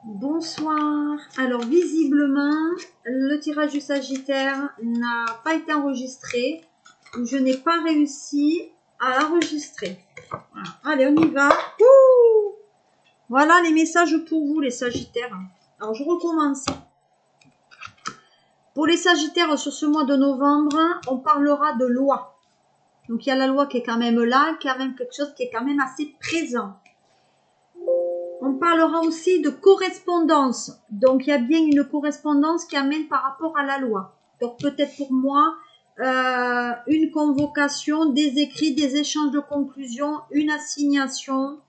Bonsoir. Alors visiblement, le tirage du Sagittaire n'a pas été enregistré ou je n'ai pas réussi à l'enregistrer. Voilà. Allez, on y va. Ouh, voilà les messages pour vous les Sagittaires. Alors je recommence. Pour les Sagittaires sur ce mois de novembre, on parlera de loi. Donc il y a la loi qui est quand même là, quand même quelque chose qui est quand même assez présent. On parlera aussi de correspondance. Donc, il y a bien une correspondance qui amène par rapport à la loi. Donc, peut-être pour moi, une convocation, des écrits, des échanges de conclusions, une assignation.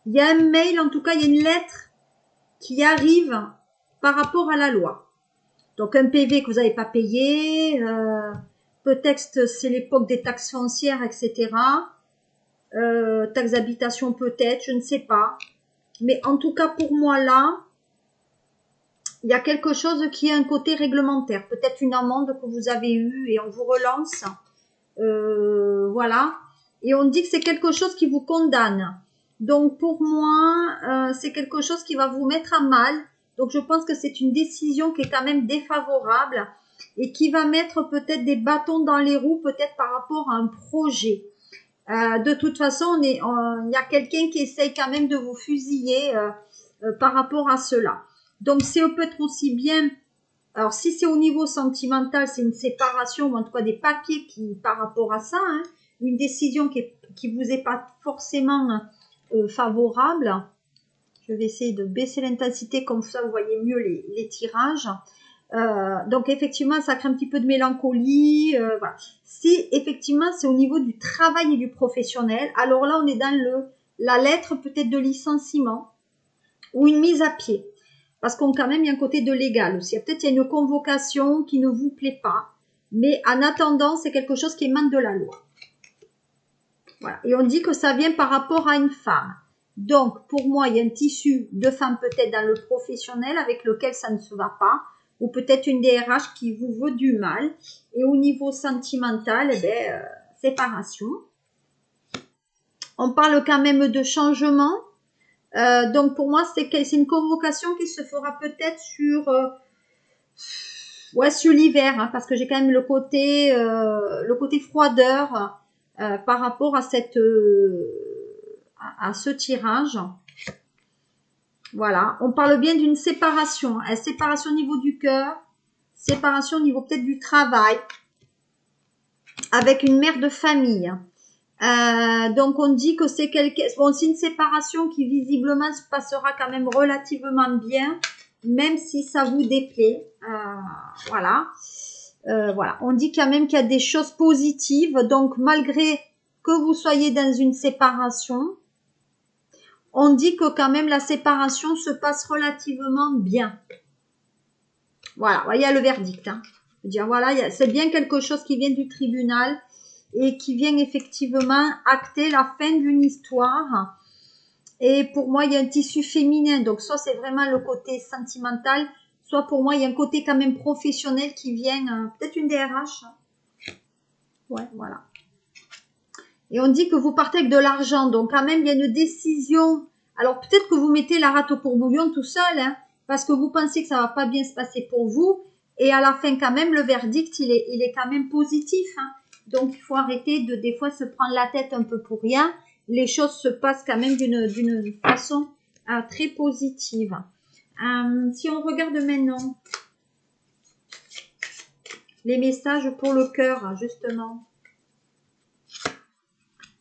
Il y a un mail, en tout cas, il y a une lettre qui arrive par rapport à la loi. Donc, un PV que vous n'avez pas payé, peut-être c'est l'époque des taxes foncières, etc. Taxes d'habitation peut-être, je ne sais pas. Mais en tout cas, pour moi, là, il y a quelque chose qui est un côté réglementaire. Peut-être une amende que vous avez eue et on vous relance. Voilà. Et on dit que c'est quelque chose qui vous condamne. Donc, pour moi, c'est quelque chose qui va vous mettre à mal. Donc, je pense que c'est une décision qui est quand même défavorable et qui va mettre peut-être des bâtons dans les roues, peut-être par rapport à un projet. De toute façon, il y a quelqu'un qui essaye quand même de vous fusiller par rapport à cela. Donc, c'est peut-être aussi bien, alors si c'est au niveau sentimental, c'est une séparation ou en tout cas des papiers qui, par rapport à ça, hein, une décision qui vous est pas forcément favorable. Je vais essayer de baisser l'intensité comme ça, vous voyez mieux les tirages. Donc effectivement, ça crée un petit peu de mélancolie. Voilà. Si effectivement c'est au niveau du travail et du professionnel, alors là on est dans la lettre peut-être de licenciement ou une mise à pied. Parce qu'on quand même il y a un côté de légal aussi. Peut-être il y a une convocation qui ne vous plaît pas, mais en attendant c'est quelque chose qui émane de la loi. Voilà. Et on dit que ça vient par rapport à une femme. Donc pour moi il y a un tissu de femme peut-être dans le professionnel avec lequel ça ne se va pas. Ou peut-être une DRH qui vous veut du mal. Et au niveau sentimental, séparation. On parle quand même de changement. Donc pour moi, c'est une convocation qui se fera peut-être sur l'hiver, hein, parce que j'ai quand même le côté froideur par rapport à à ce tirage. Voilà, on parle bien d'une séparation, hein, séparation au niveau du cœur, séparation au niveau peut-être du travail, avec une mère de famille. Donc on dit que c'est c'est une séparation qui visiblement se passera quand même relativement bien, même si ça vous déplaît. Voilà. Voilà. On dit quand même qu'il y a des choses positives. Donc malgré que vous soyez dans une séparation, on dit que quand même la séparation se passe relativement bien. Voilà, il y a le verdict. Hein. Je veux dire, voilà, c'est bien quelque chose qui vient du tribunal et qui vient effectivement acter la fin d'une histoire. Et pour moi, il y a un tissu féminin. Donc, soit c'est vraiment le côté sentimental, soit pour moi, il y a un côté quand même professionnel qui vient, peut-être une DRH. Ouais, voilà. Et on dit que vous partez avec de l'argent. Donc, quand même, il y a une décision. Alors, peut-être que vous mettez la rate au courbouillon tout seul, hein, parce que vous pensez que ça va pas bien se passer pour vous. Et à la fin, quand même, le verdict, il est quand même positif. Hein. Donc, il faut arrêter de, des fois, se prendre la tête un peu pour rien. Les choses se passent quand même d'une façon très positive. Si on regarde maintenant les messages pour le cœur, justement.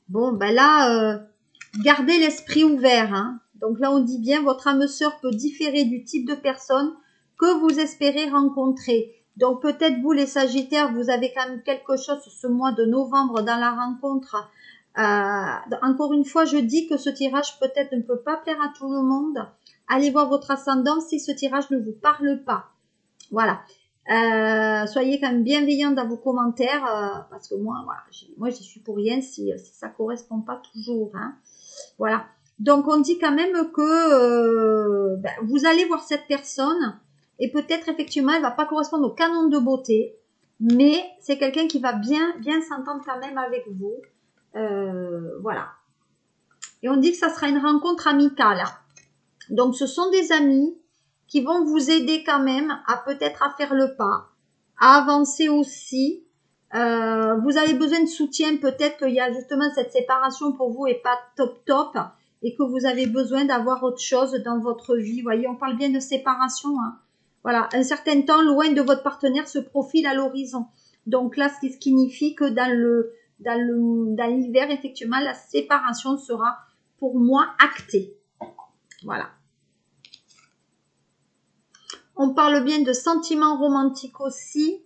Bon, ben là, gardez l'esprit ouvert. Hein. Donc là, on dit bien, votre âme sœur peut différer du type de personne que vous espérez rencontrer. Donc peut-être vous, les Sagittaires, vous avez quand même quelque chose ce mois de novembre dans la rencontre. Encore une fois, je dis que ce tirage peut-être ne peut pas plaire à tout le monde. Allez voir votre ascendant si ce tirage ne vous parle pas. Voilà. Soyez quand même bienveillants dans vos commentaires parce que moi, voilà, j'y suis pour rien si ça correspond pas toujours. Hein. Voilà. Donc on dit quand même que vous allez voir cette personne et peut-être effectivement elle va pas correspondre au canon de beauté, mais c'est quelqu'un qui va bien s'entendre quand même avec vous. Voilà. Et on dit que ça sera une rencontre amicale. Donc, ce sont des amis qui vont vous aider quand même à peut-être à faire le pas, à avancer aussi. Vous avez besoin de soutien, peut-être qu'il y a justement cette séparation pour vous est pas top et que vous avez besoin d'avoir autre chose dans votre vie. Vous voyez, on parle bien de séparation. Hein. Voilà, un certain temps loin de votre partenaire se profile à l'horizon. Donc là, ce qui signifie que dans l'hiver, effectivement, la séparation sera pour moi actée. Voilà. On parle bien de sentiments romantiques aussi.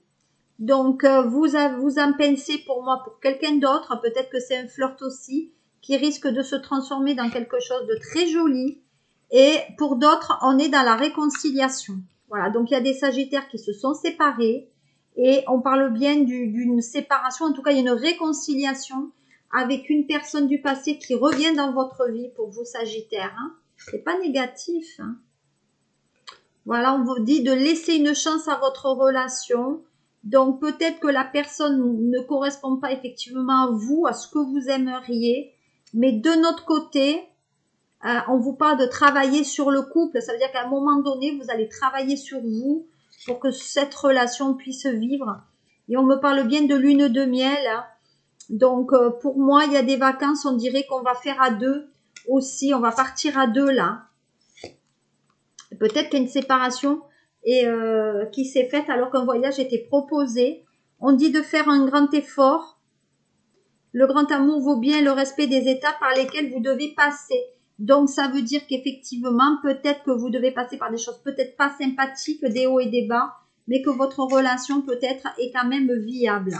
Donc, vous en pensez pour moi pour quelqu'un d'autre. Peut-être que c'est un flirt aussi qui risque de se transformer dans quelque chose de très joli. Et pour d'autres, on est dans la réconciliation. Voilà, donc il y a des sagittaires qui se sont séparés. Et on parle bien d'une séparation. En tout cas, il y a une réconciliation avec une personne du passé qui revient dans votre vie pour vous, sagittaires. Hein. C'est pas négatif. Hein. Voilà, on vous dit de laisser une chance à votre relation. Donc, peut-être que la personne ne correspond pas effectivement à vous, à ce que vous aimeriez. Mais de notre côté, on vous parle de travailler sur le couple. Ça veut dire qu'à un moment donné, vous allez travailler sur vous pour que cette relation puisse vivre. Et on me parle bien de lune de miel. Hein. Donc, pour moi, il y a des vacances, on dirait qu'on va faire à deux aussi. On va partir à deux là. Peut-être qu'il y a une séparation qui s'est faite alors qu'un voyage était proposé. On dit de faire un grand effort. Le grand amour vaut bien le respect des étapes par lesquelles vous devez passer. Donc, ça veut dire qu'effectivement, peut-être que vous devez passer par des choses peut-être pas sympathiques, des hauts et des bas, mais que votre relation peut-être est quand même viable.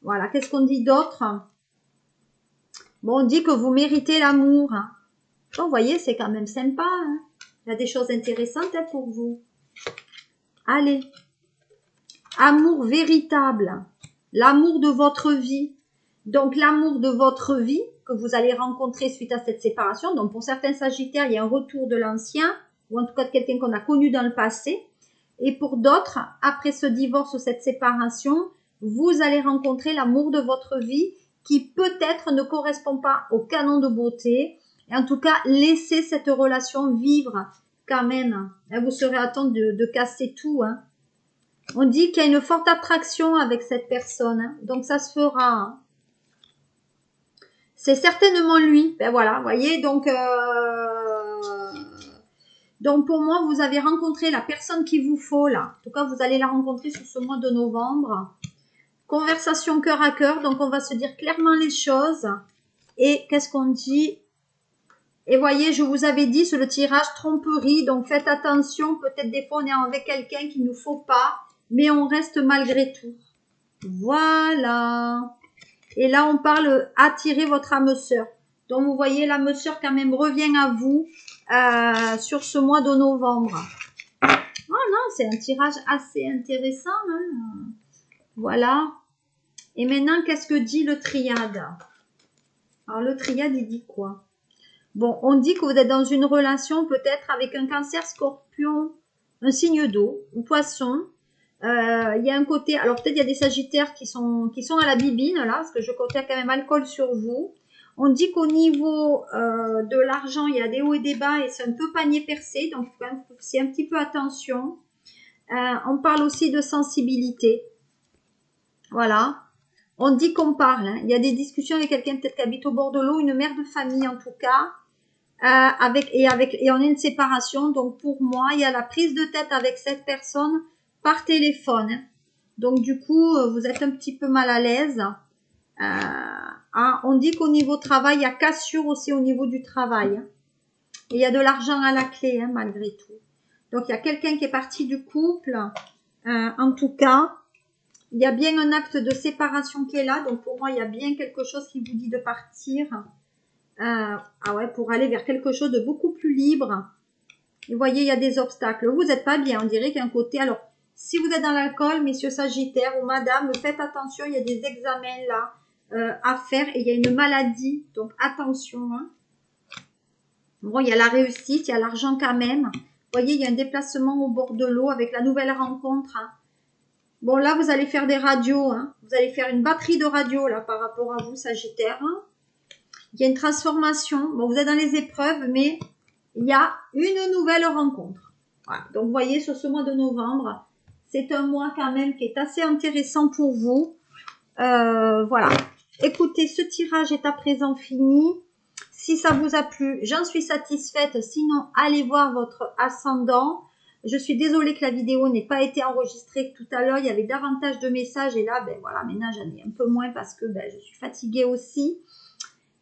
Voilà. Qu'est-ce qu'on dit d'autre? Bon, on dit que vous méritez l'amour. Bon, vous voyez, c'est quand même sympa. Hein. Il y a des choses intéressantes hein, pour vous. Allez. Amour véritable. L'amour de votre vie. Donc, l'amour de votre vie que vous allez rencontrer suite à cette séparation. Donc, pour certains sagittaires, il y a un retour de l'ancien ou en tout cas de quelqu'un qu'on a connu dans le passé. Et pour d'autres, après ce divorce ou cette séparation, vous allez rencontrer l'amour de votre vie qui peut-être ne correspond pas au canon de beauté. Et en tout cas, laissez cette relation vivre quand même. Vous serez à temps de casser tout. Hein. On dit qu'il y a une forte attraction avec cette personne. Hein. Donc, ça se fera. Hein. C'est certainement lui. Ben voilà, vous voyez. Donc, pour moi, vous avez rencontré la personne qu'il vous faut là. En tout cas, vous allez la rencontrer sur ce mois de novembre. Conversation cœur à cœur. Donc, on va se dire clairement les choses. Et qu'est-ce qu'on dit? Et voyez, je vous avais dit sur le tirage tromperie, donc faites attention, peut-être des fois on est avec quelqu'un qu'il ne faut pas, mais on reste malgré tout. Voilà. Et là, on parle attirer votre âme sœur. Donc, vous voyez, l'âme sœur quand même revient à vous sur ce mois de novembre. Oh non, c'est un tirage assez intéressant. Hein. Voilà. Et maintenant, qu'est-ce que dit le triade? Alors, le triade, il dit quoi? Bon, on dit que vous êtes dans une relation peut-être avec un cancer, scorpion, un signe d'eau ou poisson. Il y a un côté, alors peut-être il y a des sagittaires qui sont à la bibine là, parce que je comptais quand même alcool sur vous. On dit qu'au niveau de l'argent, il y a des hauts et des bas et c'est un peu panier percé, donc c'est un petit peu attention. On parle aussi de sensibilité. Voilà. On dit qu'on parle. Hein. Il y a des discussions avec quelqu'un peut-être qui habite au bord de l'eau, une mère de famille en tout cas. Et on a une séparation. Donc pour moi, il y a la prise de tête avec cette personne par téléphone. Hein. Donc du coup, vous êtes un petit peu mal à l'aise. On dit qu'au niveau travail, il y a cassure aussi au niveau du travail. Hein. Et il y a de l'argent à la clé, hein, malgré tout. Donc il y a quelqu'un qui est parti du couple. En tout cas, il y a bien un acte de séparation qui est là. Donc pour moi, il y a bien quelque chose qui vous dit de partir. Pour aller vers quelque chose de beaucoup plus libre. Et vous voyez, il y a des obstacles. Vous n'êtes pas bien. On dirait qu'un côté... Alors, si vous êtes dans l'alcool, messieurs Sagittaires ou madame, faites attention. Il y a des examens là à faire. Et il y a une maladie. Donc, attention. Hein. Bon, il y a la réussite. Il y a l'argent quand même. Vous voyez, il y a un déplacement au bord de l'eau avec la nouvelle rencontre. Hein. Bon, là, vous allez faire des radios. Hein. Vous allez faire une batterie de radio là par rapport à vous, Sagittaire. Hein. Il y a une transformation. Bon, vous êtes dans les épreuves, mais il y a une nouvelle rencontre. Voilà. Donc, vous voyez, sur ce mois de novembre, c'est un mois quand même qui est assez intéressant pour vous. Voilà. Écoutez, ce tirage est à présent fini. Si ça vous a plu, j'en suis satisfaite. Sinon, allez voir votre ascendant. Je suis désolée que la vidéo n'ait pas été enregistrée tout à l'heure. Il y avait davantage de messages et là, ben voilà, maintenant j'en ai un peu moins parce que ben, je suis fatiguée aussi.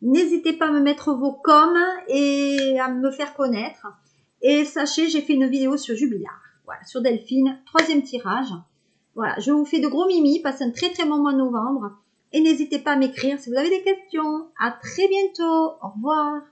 N'hésitez pas à me mettre vos coms et à me faire connaître. Et sachez, j'ai fait une vidéo sur Jubilard. Voilà, sur Delphine, 3e tirage. Voilà, je vous fais de gros mimi. Passez un très bon mois de novembre. Et n'hésitez pas à m'écrire si vous avez des questions. À très bientôt. Au revoir.